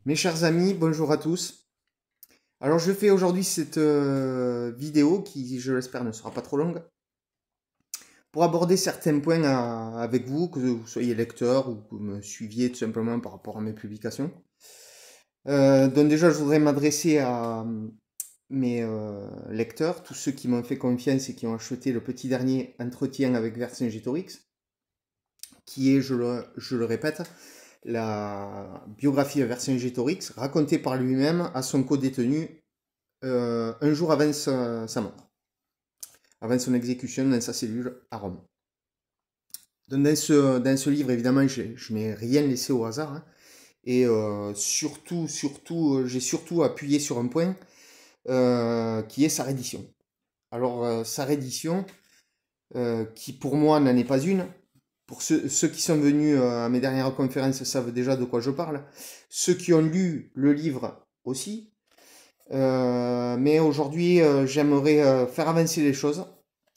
Mes chers amis, bonjour à tous. Alors je fais aujourd'hui cette vidéo qui, je l'espère, ne sera pas trop longue, pour aborder certains points avec vous, que vous soyez lecteur ou que vous me suiviez tout simplement par rapport à mes publications. Donc déjà, je voudrais m'adresser à mes lecteurs, tous ceux qui m'ont fait confiance et qui ont acheté le petit dernier entretien avec Vercingétorix, qui est, je le répète, la biographie de Vercingétorix racontée par lui-même à son co-détenu un jour avant sa mort, avant son exécution dans sa cellule à Rome. Donc dans ce livre, évidemment, je n'ai rien laissé au hasard, hein, et j'ai surtout appuyé sur un point qui est sa reddition. Alors, sa reddition, qui pour moi n'en est pas une. Pour ceux qui sont venus à mes dernières conférences savent déjà de quoi je parle. Ceux qui ont lu le livre aussi. Mais aujourd'hui, j'aimerais faire avancer les choses,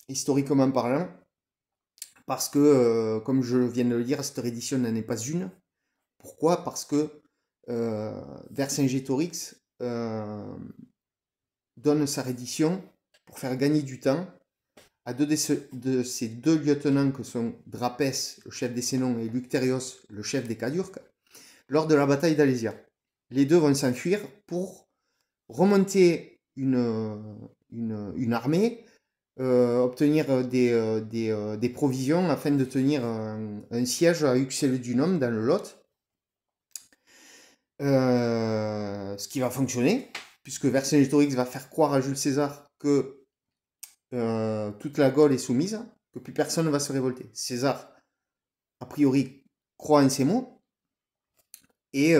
historiquement parlant, parce que, comme je viens de le dire, cette réédition n'en est pas une. Pourquoi? Parce que Vercingétorix donne sa reddition pour faire gagner du temps à deux de ces deux lieutenants que sont Drapès, le chef des Sénons, et Lucterios, le chef des Cadurques, lors de la bataille d'Alésia. Les deux vont s'enfuir pour remonter une armée, obtenir des provisions afin de tenir un siège à Uxellodunum dans le Lot. Ce qui va fonctionner, puisque Vercingétorix va faire croire à Jules César que toute la Gaule est soumise, que plus personne ne va se révolter. César, a priori, croit en ces mots, et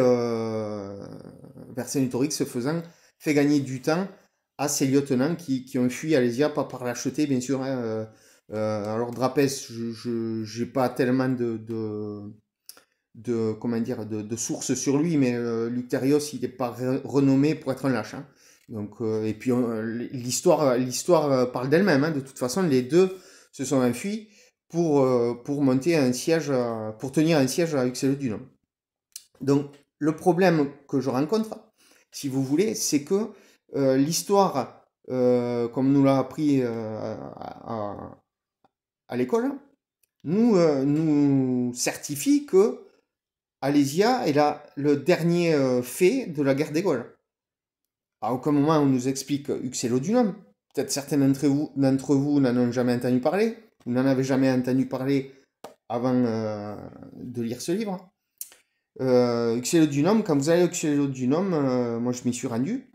Vercingétorix, ce faisant, fait gagner du temps à ses lieutenants qui ont fui Alésia, pas par lâcheté, bien sûr. Hein, alors Drapès, je n'ai pas tellement comment dire, de sources sur lui, mais Lucterios, il n'est pas renommé pour être un lâche. Hein. Donc, et puis l'histoire parle d'elle-même. Hein. De toute façon, les deux se sont enfuis pour monter un siège, pour tenir un siège à Uxellodunum. Donc, le problème que je rencontre, si vous voulez, c'est que l'histoire, comme nous l'a appris à l'école, nous certifie que Alésia est le dernier fait de la guerre des Gaules. À aucun moment on nous explique Uxellodunum. Peut-être certains d'entre vous n'en ont jamais entendu parler, ou n'en avez jamais entendu parler avant de lire ce livre. Uxellodunum, quand vous allez à Uxellodunum, moi je m'y suis rendu.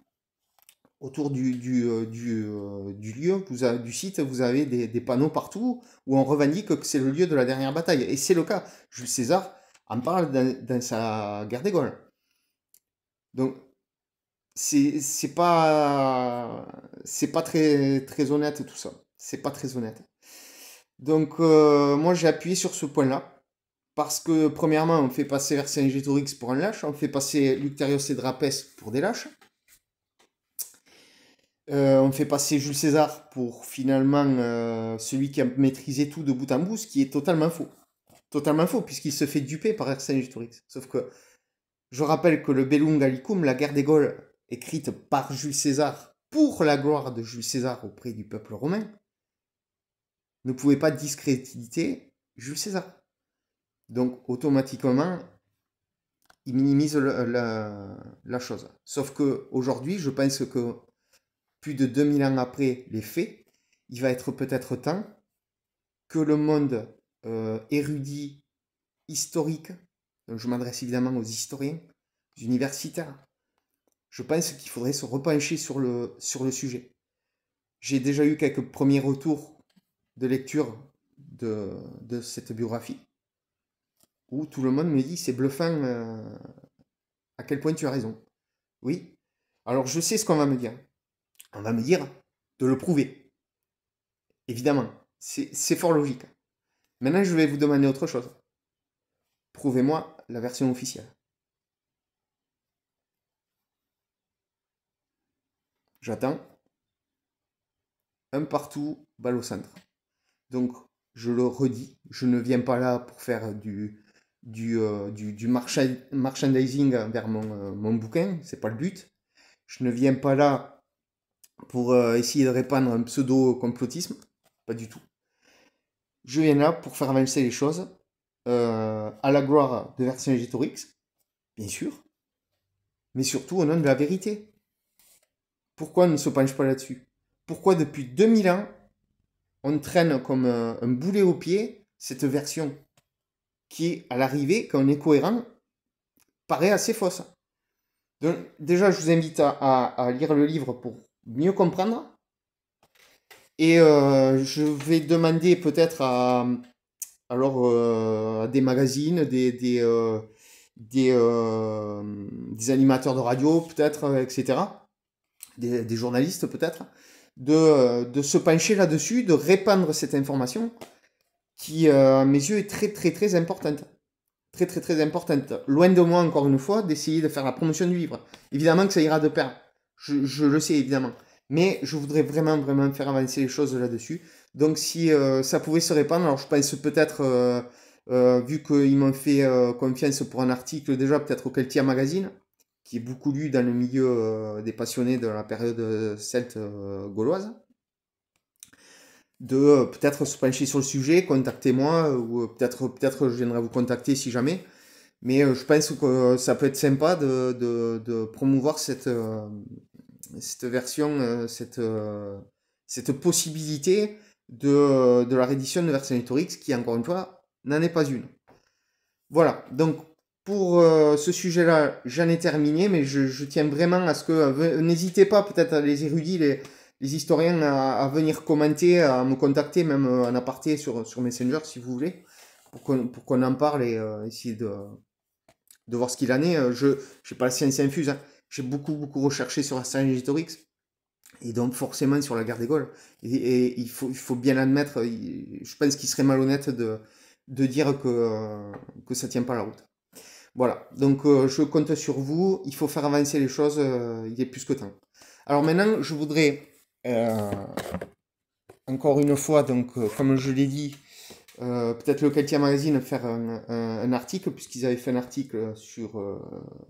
Autour du lieu, du site, vous avez des panneaux partout où on revendique que c'est le lieu de la dernière bataille. Et c'est le cas. Jules César en parle dans sa guerre des Gaules. Donc, c'est pas très honnête tout ça. C'est pas très honnête. Donc, moi j'ai appuyé sur ce point-là. Parce que, premièrement, on fait passer Vercingétorix pour un lâche, on fait passer Lucterios et Drapès pour des lâches. On fait passer Jules César pour finalement celui qui a maîtrisé tout de bout en bout, ce qui est totalement faux. Totalement faux, puisqu'il se fait duper par Vercingétorix. Sauf que je rappelle que le Bellum Gallicum, la guerre des Gaules, écrite par Jules César pour la gloire de Jules César auprès du peuple romain, ne pouvait pas discréditer Jules César. Donc automatiquement, il minimise la chose. Sauf que aujourd'hui, je pense que plus de 2000 ans après les faits, il va être peut-être temps que le monde érudit, historique, donc je m'adresse évidemment aux historiens, aux universitaires, je pense qu'il faudrait se repencher sur le sujet. J'ai déjà eu quelques premiers retours de lecture de cette biographie, où tout le monde me dit c'est bluffant à quel point tu as raison. Oui, alors je sais ce qu'on va me dire. On va me dire de le prouver. Évidemment, c'est fort logique. Maintenant, je vais vous demander autre chose. Prouvez-moi la version officielle. J'attends. Un partout, balle au centre. Donc, je le redis, je ne viens pas là pour faire du merchandising vers mon bouquin, c'est pas le but. Je ne viens pas là pour essayer de répandre un pseudo-complotisme, pas du tout. Je viens là pour faire avancer les choses à la gloire de Vercingétorix, bien sûr, mais surtout au nom de la vérité. Pourquoi on ne se penche pas là-dessus? Pourquoi depuis 2000 ans, on traîne comme un boulet au pied cette version qui, à l'arrivée, quand on est cohérent, paraît assez fausse. Donc, déjà, je vous invite à lire le livre pour mieux comprendre. Et je vais demander peut-être à des magazines, des animateurs de radio, peut-être, etc., des journalistes, peut-être, de se pencher là-dessus, de répandre cette information qui, à mes yeux, est très, très, très importante. Très, très, très importante. Loin de moi, encore une fois, d'essayer de faire la promotion du livre. Évidemment que ça ira de pair. Je le sais, évidemment. Mais je voudrais vraiment, vraiment faire avancer les choses là-dessus. Donc, si ça pouvait se répandre, alors je pense peut-être, vu qu'ils m'ont fait confiance pour un article, déjà peut-être au Keltia Magazine, qui est beaucoup lu dans le milieu des passionnés de la période celte gauloise, de peut-être se pencher sur le sujet, contactez-moi, ou peut-être je viendrai vous contacter si jamais. Mais je pense que ça peut être sympa de promouvoir cette version, cette possibilité de la réédition de Vercingétorix, qui, encore une fois, n'en est pas une. Voilà, donc pour ce sujet-là, j'en ai terminé, mais je tiens vraiment à ce que... N'hésitez pas, peut-être les érudits, les historiens, à venir commenter, à me contacter, même en aparté sur Messenger, si vous voulez, pour qu'on en parle et essayer de voir ce qu'il en est. Je n'ai pas la science infuse, hein. J'ai beaucoup, beaucoup recherché sur Vercingétorix, et donc forcément sur la guerre des Gaules. Et il faut bien l'admettre, je pense qu'il serait malhonnête de dire que ça tient pas la route. Voilà, donc je compte sur vous, il faut faire avancer les choses, il est plus que temps. Alors maintenant, je voudrais, encore une fois, donc comme je l'ai dit, peut-être le Keltia Magazine faire un article, puisqu'ils avaient fait un article sur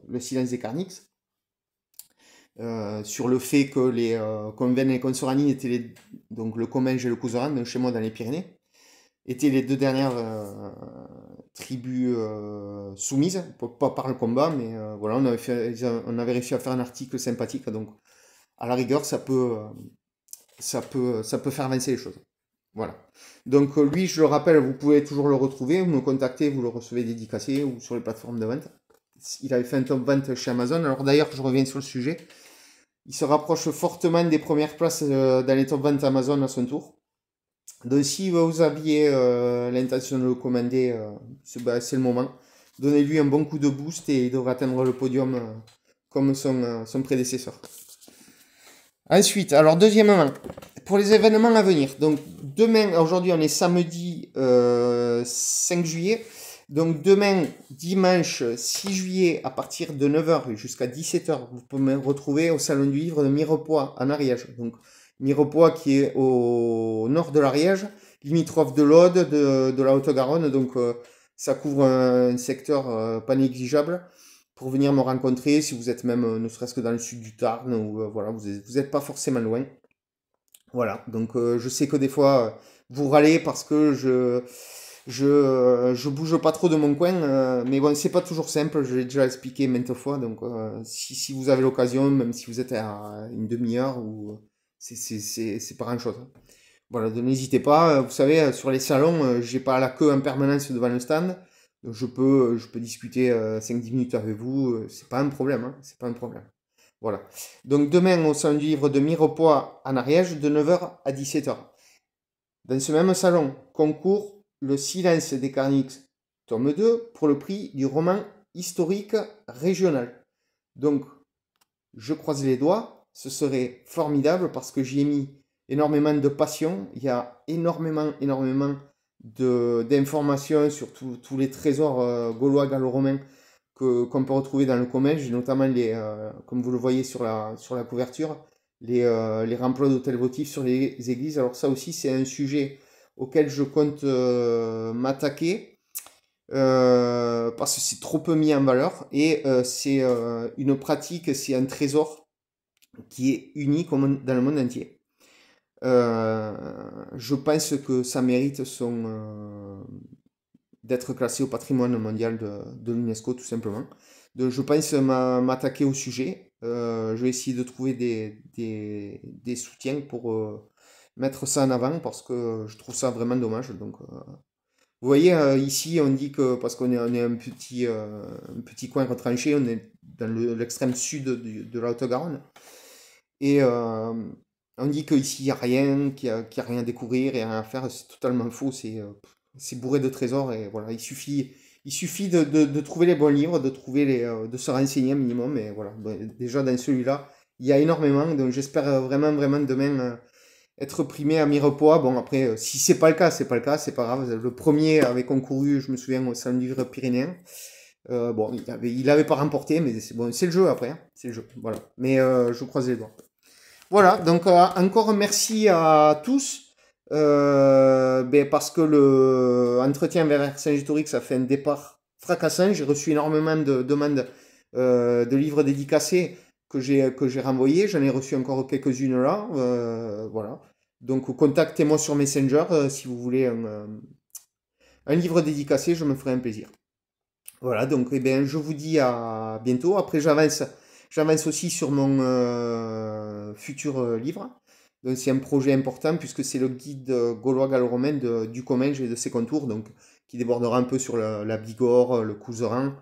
le silence des Carnix, sur le fait que les Convennes et les Consoranines étaient donc le Comminges et le Couserans, chez moi dans les Pyrénées, étaient les deux dernières tribus soumises, pas par le combat, mais voilà, on avait réussi à faire un article sympathique, donc à la rigueur, ça peut faire avancer les choses. Voilà. Donc lui, je le rappelle, vous pouvez toujours le retrouver, vous me contactez, vous le recevez dédicacé ou sur les plateformes de vente. Il avait fait un top vente chez Amazon. Alors d'ailleurs, je reviens sur le sujet. Il se rapproche fortement des premières places dans les top ventes Amazon à son tour. Donc si vous aviez l'intention de le commander, c'est le moment. Donnez-lui un bon coup de boost et il devra atteindre le podium comme son prédécesseur. Ensuite, alors deuxièmement, pour les événements à venir. Donc demain, aujourd'hui on est samedi 5 juillet. Donc demain, dimanche 6 juillet, à partir de 9h jusqu'à 17h, vous pouvez me retrouver au Salon du Livre de Mirepoix en Ariège. Donc Mirepoix qui est au nord de l'Ariège, limitrophe de l'Aude, de la Haute-Garonne. Donc ça couvre un secteur pas négligeable pour venir me rencontrer si vous êtes même ne serait-ce que dans le sud du Tarn ou voilà, vous n'êtes pas forcément loin. Voilà, donc je sais que des fois vous râlez parce que je bouge pas trop de mon coin, mais bon, c'est pas toujours simple, je l'ai déjà expliqué maintes fois, donc si vous avez l'occasion, même si vous êtes à une demi-heure, ou c'est pas grand-chose. Voilà, donc n'hésitez pas, vous savez, sur les salons, j'ai pas la queue en permanence devant le stand, donc je peux discuter 5-10 minutes avec vous, c'est pas un problème, hein, c'est pas un problème. Voilà. Donc demain, au salon du livre de Mirepoix en Ariège, de 9h à 17h. Dans ce même salon, concours Le silence des Carnix, tome 2, pour le prix du roman historique régional. Donc, je croise les doigts, ce serait formidable parce que j'y ai mis énormément de passion. Il y a énormément d'informations sur tous les trésors gaulois gallo-romains qu'on peut retrouver dans le Comminges, notamment comme vous le voyez sur la couverture, les remplois d'hôtels votifs sur les églises. Alors ça aussi, c'est un sujet auquel je compte m'attaquer. parce que c'est trop peu mis en valeur, et c'est une pratique, c'est un trésor qui est unique dans le monde entier. Euh, je pense que ça mérite d'être classé au patrimoine mondial de l'UNESCO, tout simplement. Donc, je pense m'attaquer au sujet. Je vais essayer de trouver des soutiens pour mettre ça en avant, parce que je trouve ça vraiment dommage. Donc, vous voyez, ici, on dit que, parce qu'on est un petit coin retranché, on est dans l'extrême sud de la Haute-Garonne, et on dit qu'ici, il n'y a rien, qu'il y a rien à découvrir et rien à faire. C'est totalement faux. C'est bourré de trésors. Et voilà, il suffit de trouver les bons livres, de se renseigner un minimum. Et voilà, ben, déjà dans celui-là, il y a énormément. Donc j'espère vraiment, vraiment demain être primé à Mirepoix. Bon, après, si c'est pas le cas, c'est pas le cas, c'est pas grave. Le premier avait concouru, je me souviens, au Salon du Livre pyrénéen. Bon, il avait pas remporté, mais bon, c'est le jeu après, hein. C'est le jeu. Voilà. Mais je croise les doigts. Voilà, donc encore merci à tous, ben, parce que le entretien vers Saint-Gétorix a fait un départ fracassant. J'ai reçu énormément de demandes de livres dédicacés que j'ai renvoyés. J'en ai reçu encore quelques-unes là. Voilà. Donc contactez-moi sur Messenger si vous voulez un livre dédicacé, je me ferai un plaisir. Voilà, donc eh bien, je vous dis à bientôt. Après, j'avance aussi sur mon futur livre. Donc, c'est un projet important puisque c'est le guide gaulois-gallo-romain du Comminges et de ses contours, donc qui débordera un peu sur la Bigorre, le Couseran,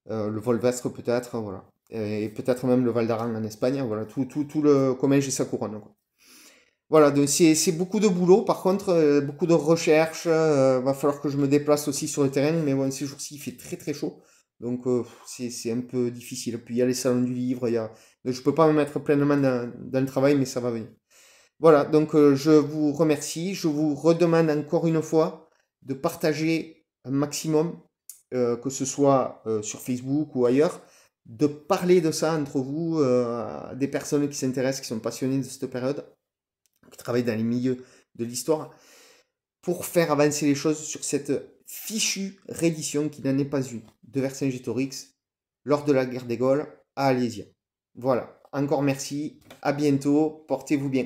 le Volvestre peut-être, voilà. Et peut-être même le Val d'Aran en Espagne, voilà, tout le Comminges et sa couronne, quoi. Voilà, donc c'est beaucoup de boulot, par contre, beaucoup de recherche, va falloir que je me déplace aussi sur le terrain, mais bon, ces jours-ci, il fait très très chaud, donc c'est un peu difficile. Puis il y a les salons du livre, donc, je peux pas me mettre pleinement dans le travail, mais ça va venir. Voilà, donc je vous remercie, je vous redemande encore une fois de partager un maximum, que ce soit sur Facebook ou ailleurs, de parler de ça entre vous, à des personnes qui s'intéressent, qui sont passionnées de cette période, qui travaille dans les milieux de l'histoire, pour faire avancer les choses sur cette fichue reddition qui n'en est pas une de Vercingétorix lors de la guerre des Gaules à Alésia. Voilà, encore merci, à bientôt, portez-vous bien.